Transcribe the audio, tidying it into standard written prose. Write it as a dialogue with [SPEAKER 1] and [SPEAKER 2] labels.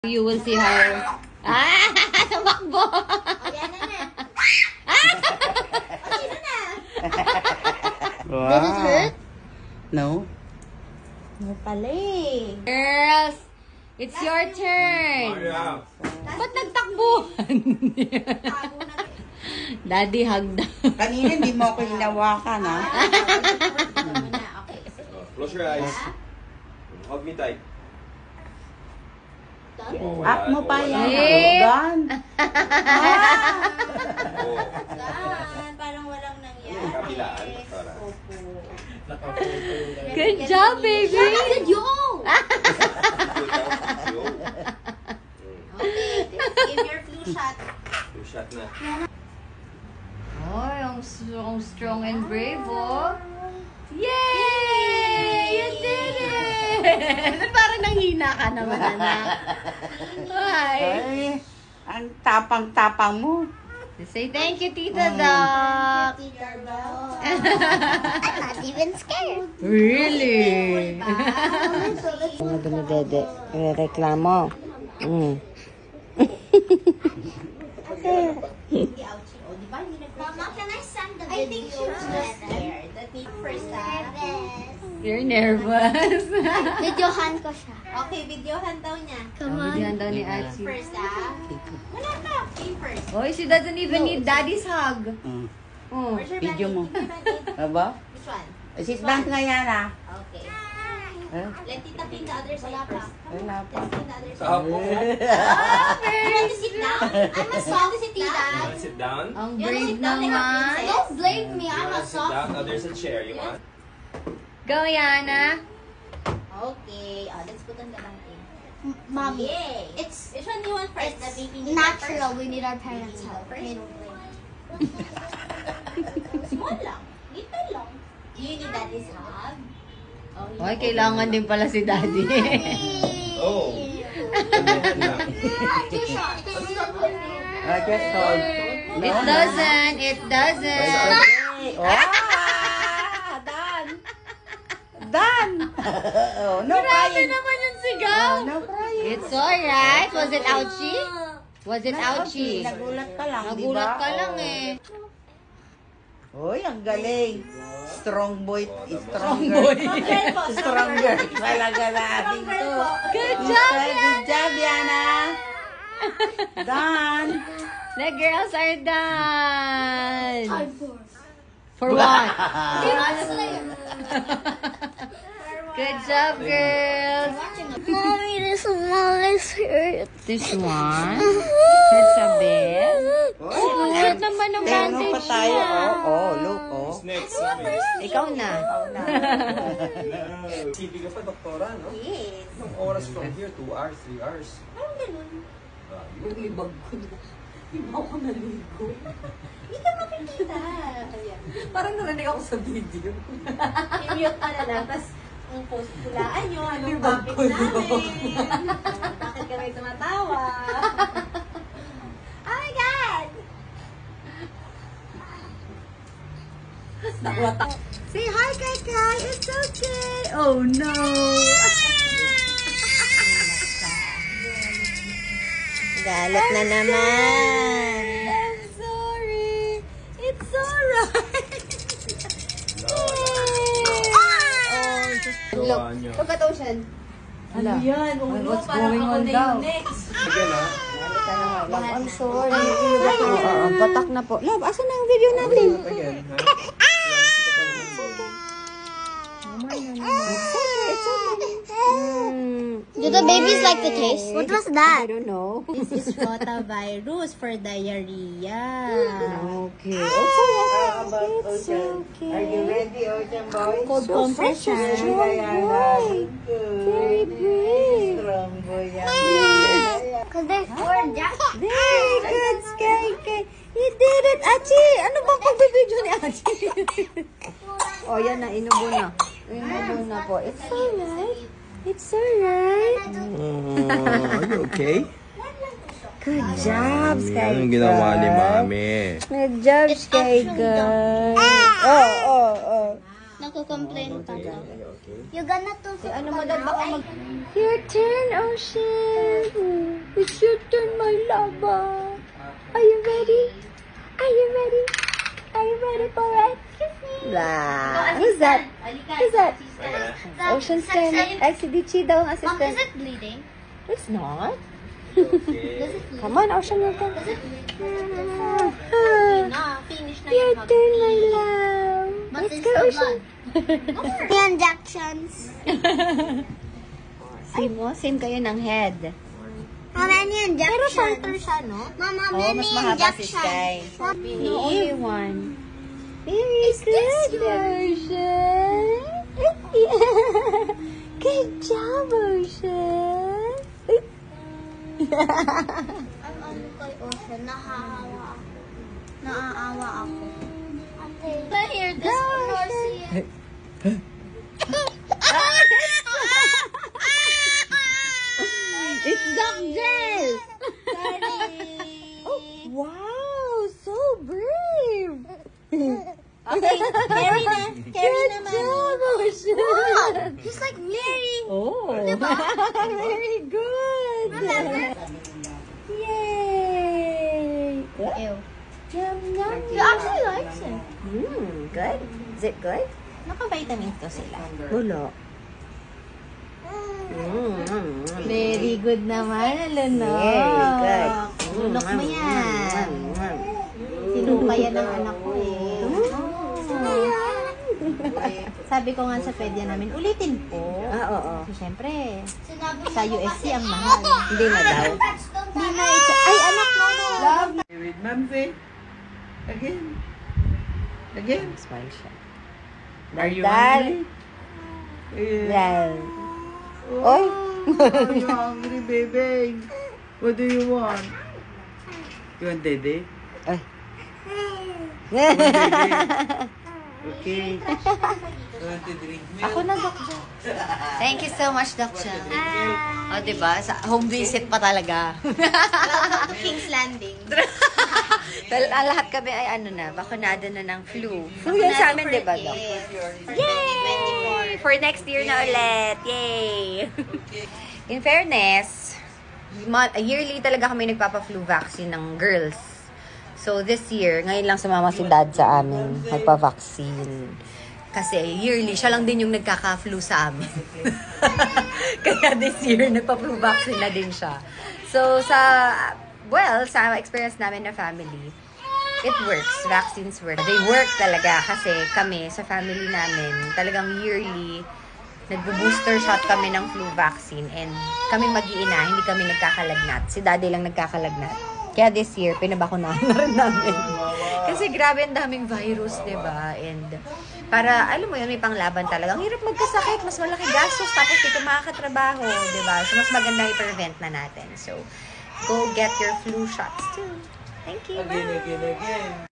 [SPEAKER 1] You will see her. Ah! Tumakbo!
[SPEAKER 2] Yan na na. Sino na?
[SPEAKER 3] Wow.
[SPEAKER 2] Did it hurt?
[SPEAKER 3] No.
[SPEAKER 2] No pala eh.
[SPEAKER 1] Girls, it's your turn. Ba't nagtakbuhan? Daddy, hug daw.
[SPEAKER 3] Kanina hindi mo ako hinawakan, ha?
[SPEAKER 2] Okay.
[SPEAKER 4] Close your eyes. Hug me tight.
[SPEAKER 3] Up mo pa yan.
[SPEAKER 1] Eh.
[SPEAKER 3] Gan.
[SPEAKER 2] Saan? Parang walang nangyari.
[SPEAKER 4] Kabilaan. Para.
[SPEAKER 2] Opo.
[SPEAKER 1] Good job, baby.
[SPEAKER 2] Good job!
[SPEAKER 4] Yo.
[SPEAKER 2] Okay, give your flu shot.
[SPEAKER 4] Two shot na.
[SPEAKER 1] Oh, ang strong and brave, oh. Yay! You did it! Parang nanghina ka naman, anak. Hi.
[SPEAKER 3] Ay, ang tapang-tapang mo.
[SPEAKER 1] Say thank you, Tita Doc.
[SPEAKER 2] Not even scared.
[SPEAKER 1] Really?
[SPEAKER 3] Mga dumidede. Reklamo.
[SPEAKER 2] Mama, can I send the video? I think she was just scared. That first
[SPEAKER 1] You're nervous.
[SPEAKER 2] Videohan ko siya. Okay, videohan daw niya.
[SPEAKER 1] Videohan daw ni Achi.
[SPEAKER 2] First Wala ka. Okay, first.
[SPEAKER 1] Oh, she doesn't even need daddy's hug. Oh.
[SPEAKER 2] Where's your
[SPEAKER 3] Video mo.
[SPEAKER 2] band-aid?
[SPEAKER 3] Aba?
[SPEAKER 2] Which one?
[SPEAKER 3] Sis Bank nga yan, ha?
[SPEAKER 2] Okay.
[SPEAKER 3] Eh?
[SPEAKER 2] Let Tita pin the other side first.
[SPEAKER 3] Wala pa.
[SPEAKER 2] Let's pin the other
[SPEAKER 4] Sa
[SPEAKER 2] side.
[SPEAKER 4] apo.
[SPEAKER 2] You want to sit down? I'm a soft sit
[SPEAKER 4] You
[SPEAKER 2] down.
[SPEAKER 4] wanna sit down?
[SPEAKER 1] Ang
[SPEAKER 2] You wanna
[SPEAKER 1] brave
[SPEAKER 2] sit down?
[SPEAKER 1] naman.
[SPEAKER 2] Don't blame me.
[SPEAKER 4] You
[SPEAKER 2] I'm a
[SPEAKER 4] wanna sit
[SPEAKER 2] soft.
[SPEAKER 4] down? Oh, there's a chair. You want?
[SPEAKER 1] Go, Yana.
[SPEAKER 2] Okay. Let's put on the band-aid.
[SPEAKER 5] Mommy,
[SPEAKER 2] Yay. Which one do you want first? The baby need
[SPEAKER 5] natural.
[SPEAKER 2] first?
[SPEAKER 5] We need our parents'
[SPEAKER 2] Baby
[SPEAKER 5] help.
[SPEAKER 2] need first? Small lang. Little lang. Do you need daddy's hug? Oh,
[SPEAKER 1] Hoy, kailangan din pala si daddy.
[SPEAKER 4] Oh.
[SPEAKER 2] Two shots.
[SPEAKER 3] Just hold.
[SPEAKER 1] It doesn't. It doesn't.
[SPEAKER 3] Okay. Oh! Done. Done. Oh, no
[SPEAKER 1] Grabe
[SPEAKER 3] crying.
[SPEAKER 1] naman yung sigaw.
[SPEAKER 3] No crying.
[SPEAKER 1] It's alright. Was it ouchie? Was it ouchie?
[SPEAKER 3] Nagulat ka lang, di ba?
[SPEAKER 1] Nagulat ka lang eh.
[SPEAKER 3] Uy, ang galing. Strong boy. Stronger. Stronger. Talaga natin to.
[SPEAKER 1] Good job,
[SPEAKER 3] Good job, Yana. Done.
[SPEAKER 1] The girls are done. For what? Good job, girls.
[SPEAKER 5] Mommy, this one is hurt.
[SPEAKER 1] This one? That's a bit. Oh, hurt naman ng
[SPEAKER 3] Ano pa
[SPEAKER 1] bandage
[SPEAKER 3] tayo?
[SPEAKER 1] niya.
[SPEAKER 3] Oh, look, oh.
[SPEAKER 4] Next.
[SPEAKER 1] Ikaw na.
[SPEAKER 4] Sipi ka pa, doktora, no?
[SPEAKER 2] Yes.
[SPEAKER 4] Anong oras from here? 2 hours, 3 hours.
[SPEAKER 2] Parang ganun.
[SPEAKER 1] Naglibag ko na. Di ba ako naligo?
[SPEAKER 2] Hindi ka makikita. Ayan.
[SPEAKER 1] Parang narinig ako sa video.
[SPEAKER 2] I-mute ka na lang. Tapos, ang post pulaan nyo. Anong topic namin? Bakit kami tumatawa? Oh my God!
[SPEAKER 1] Say hi, Kai Kai. It's okay. Oh, no.
[SPEAKER 2] Galit na naman.
[SPEAKER 1] I'm sorry. It's alright.
[SPEAKER 4] Gawa nyo.
[SPEAKER 2] Look at Ocean.
[SPEAKER 1] Ano yan? Oh, no, what's
[SPEAKER 2] parang
[SPEAKER 1] going
[SPEAKER 2] ako
[SPEAKER 1] on
[SPEAKER 2] na
[SPEAKER 1] daw?
[SPEAKER 2] yung next.
[SPEAKER 4] Again, ha?
[SPEAKER 1] I'm sorry. Patak na po. Love, asan na yung video natin?
[SPEAKER 4] Again, ha?
[SPEAKER 1] It's okay.
[SPEAKER 5] Do the babies like the taste? What was that?
[SPEAKER 1] I don't know.
[SPEAKER 2] This is rotavirus for diarrhea.
[SPEAKER 1] Okay.
[SPEAKER 3] It's okay. Are you ready, Ocean boy?
[SPEAKER 2] Cold compression.
[SPEAKER 3] Very
[SPEAKER 1] brave.
[SPEAKER 3] Strong boy yan.
[SPEAKER 5] Because they're four jackets.
[SPEAKER 1] Very good, Sky. You did it, Achi. Ano bang pagbibidyo ni Achi? Oh, yan na. Inubo na. Inubo na po. It's alright. It's alright.
[SPEAKER 4] Are you okay?
[SPEAKER 1] Good job, Sky.
[SPEAKER 4] Anong ginawa ni Mami?
[SPEAKER 1] Good job, Sky. Oh.
[SPEAKER 5] Nagko-complain pa to.
[SPEAKER 4] Okay.
[SPEAKER 5] You gonna to
[SPEAKER 1] Ano mo dad, baka mag... Your turn, Ocean. It's your turn, my lover. Are you ready? Are you ready? Are you ready for it? Blah. Who's that? Who's that? Ocean's turn. Ay, si Dichi daw ang
[SPEAKER 5] Mom, is
[SPEAKER 1] assistant.
[SPEAKER 5] it bleeding?
[SPEAKER 1] It's not.
[SPEAKER 4] Okay.
[SPEAKER 1] Come on, Ocean, your turn.
[SPEAKER 2] Na, finish na
[SPEAKER 1] Your
[SPEAKER 2] yung
[SPEAKER 1] turn, my love.
[SPEAKER 5] But
[SPEAKER 1] Let's
[SPEAKER 5] it's
[SPEAKER 1] go,
[SPEAKER 5] the
[SPEAKER 1] Ocean.
[SPEAKER 5] The injections.
[SPEAKER 1] Same mo? Same kayo ng head.
[SPEAKER 5] How many injections?
[SPEAKER 2] Pero shorter siya, no?
[SPEAKER 5] Mom, how
[SPEAKER 1] Oh,
[SPEAKER 5] many
[SPEAKER 1] mas mahaba si Sky. No, only one. Very good, Ocean. Good job, Ocean.
[SPEAKER 5] Ang ano kay Ocean, nahahawa ako. Naaawa ako. Ate, I hear this Norcia.
[SPEAKER 1] It's Doc Gel! Oh, wow! So brave!
[SPEAKER 2] Okay, carry na. Carry
[SPEAKER 1] Good
[SPEAKER 2] naman.
[SPEAKER 1] job, Ocean!
[SPEAKER 5] Just like Mary.
[SPEAKER 1] Oh, very good! Yay!
[SPEAKER 5] Ew.
[SPEAKER 1] Yum, yum,
[SPEAKER 2] She actually likes it.
[SPEAKER 1] good. Is it good?
[SPEAKER 2] Naka-vitamins to sila.
[SPEAKER 1] Wala.
[SPEAKER 2] Very good naman, Alunok.
[SPEAKER 1] Very good.
[SPEAKER 2] Lunok mo yan. Sinuka yan ng anak ko eh. Sabi ko nga sa pedya namin, ulitin po.
[SPEAKER 1] Oo.
[SPEAKER 2] So, syempre,
[SPEAKER 5] Sinabi
[SPEAKER 2] sa USC ang mahal.
[SPEAKER 1] Hindi na daw.
[SPEAKER 2] Hindi na ito. Ay, anak mo na. Love.
[SPEAKER 3] With Mamsi. Again. Again.
[SPEAKER 1] Smile siya.
[SPEAKER 3] Are you
[SPEAKER 1] Dal.
[SPEAKER 3] hungry? Yeah.
[SPEAKER 1] Yan.
[SPEAKER 3] Oh,
[SPEAKER 1] Oy.
[SPEAKER 3] are you hungry, baby? What do you want? You want dede?
[SPEAKER 1] Ay.
[SPEAKER 3] Okay. You want to drink milk?
[SPEAKER 2] Ako na, Doc Jo.
[SPEAKER 1] Thank you so much, Doc Chan. O, diba? Sa home visit pa talaga.
[SPEAKER 2] Welcome to King's Landing.
[SPEAKER 1] Lahat kami ay ano na, bakunado na ng flu. Flu yan sa amin, diba, Doc? Yay! For next year na ulit. Yay! In fairness, yearly talaga kami nagpapa-flu vaccine ng girls. So, this year, ngayon lang sumama si Dad sa amin, magpa-vaccine. Kasi yearly, siya lang din yung nagkaka-flu sa amin. Kaya this year, nagpa-flu vaccine na din siya. So, sa experience namin na family, it works. Vaccines work. They work talaga kasi kami, sa family namin, talagang yearly, nagbo-booster shot kami ng flu vaccine and kaming mag-iina, hindi kami nagkakalagnat. Si Daddy lang nagkakalagnat. Kaya this year, pinabakunahan na rin namin. Kasi grabe ang daming virus, diba? And para, alam mo yun, may panglaban talaga. Ang hirap magkasakit, mas malaki gastos, tapos di ka makakatrabaho, diba? So, mas maganda i-prevent na natin. So, go get your flu shots too. Thank you.
[SPEAKER 3] Again, again, again.